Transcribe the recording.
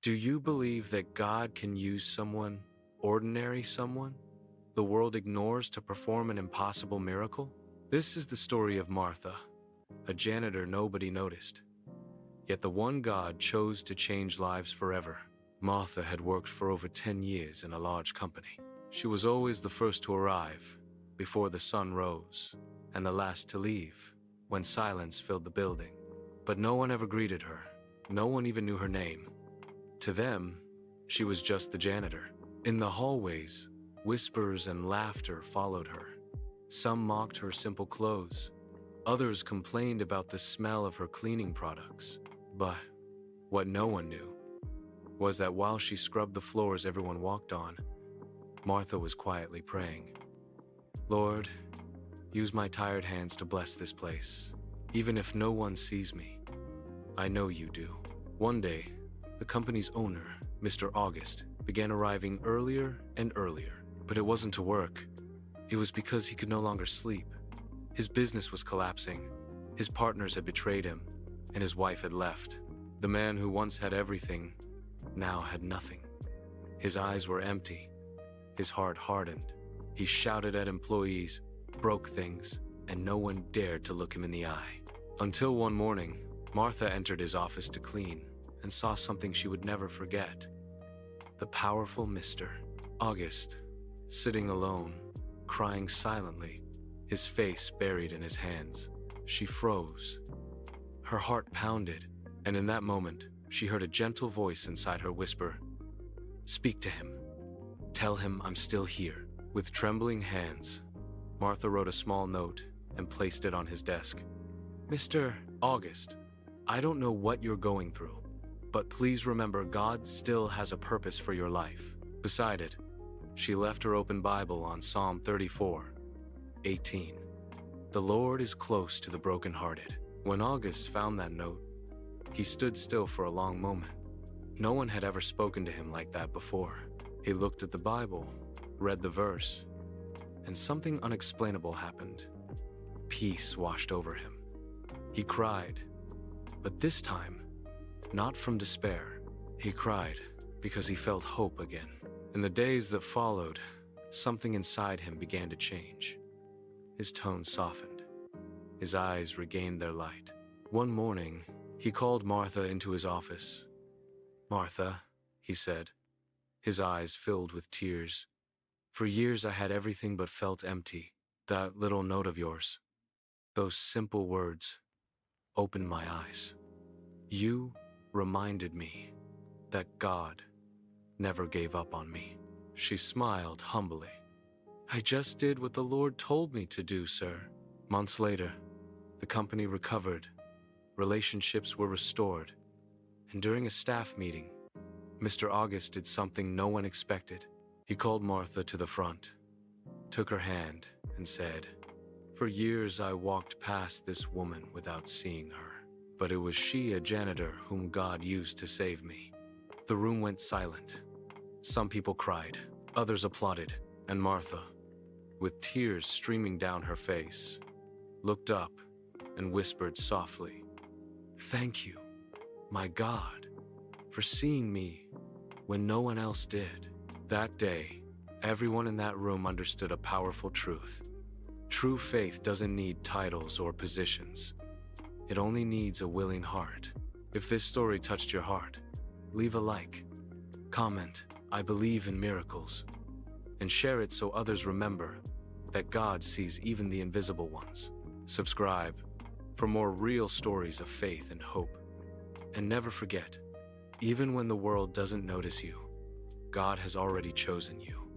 Do you believe that God can use someone, ordinary someone, the world ignores to perform an impossible miracle? This is the story of Martha, a janitor nobody noticed. Yet the one God chose to change lives forever. Martha had worked for over 10 years in a large company. She was always the first to arrive, before the sun rose, and the last to leave, when silence filled the building. But no one ever greeted her. No one even knew her name. To them, she was just the janitor. In the hallways, whispers and laughter followed her. Some mocked her simple clothes. Others complained about the smell of her cleaning products. But what no one knew was that while she scrubbed the floors everyone walked on, Martha was quietly praying. Lord, use my tired hands to bless this place. Even if no one sees me, I know you do. One day, the company's owner, Mr. August, began arriving earlier and earlier. But it wasn't to work. It was because he could no longer sleep. His business was collapsing. His partners had betrayed him, and his wife had left. The man who once had everything now had nothing. His eyes were empty. His heart hardened. He shouted at employees, broke things, and no one dared to look him in the eye. Until one morning, Martha entered his office to clean and saw something she would never forget. The powerful Mr. August, sitting alone, crying silently, his face buried in his hands. She froze. Her heart pounded, and in that moment, she heard a gentle voice inside her whisper, "Speak to him. Tell him I'm still here." With trembling hands, Martha wrote a small note and placed it on his desk. "Mr. August, I don't know what you're going through, but please remember God still has a purpose for your life." Beside it, she left her open Bible on Psalm 34:18. The Lord is close to the brokenhearted. When August found that note, he stood still for a long moment. No one had ever spoken to him like that before. He looked at the Bible, read the verse, and something unexplainable happened. Peace washed over him. He cried, but this time, not from despair. He cried because he felt hope again. In the days that followed, something inside him began to change. His tone softened. His eyes regained their light. One morning, he called Martha into his office. "Martha," he said, his eyes filled with tears. "For years I had everything but felt empty. That little note of yours, those simple words, opened my eyes. You reminded me that God never gave up on me." She smiled humbly. "I just did what the Lord told me to do, sir." Months later, the company recovered, relationships were restored, and during a staff meeting, Mr. August did something no one expected. He called Martha to the front, took her hand, and said, "For years I walked past this woman without seeing her, but it was she, a janitor, whom God used to save me." The room went silent. Some people cried, others applauded, and Martha, with tears streaming down her face, looked up and whispered softly, "Thank you, my God, for seeing me when no one else did." That day, everyone in that room understood a powerful truth. True faith doesn't need titles or positions. It only needs a willing heart. If this story touched your heart, leave a like, comment, "I believe in miracles," and share it so others remember that God sees even the invisible ones. Subscribe for more real stories of faith and hope. And never forget, even when the world doesn't notice you, God has already chosen you.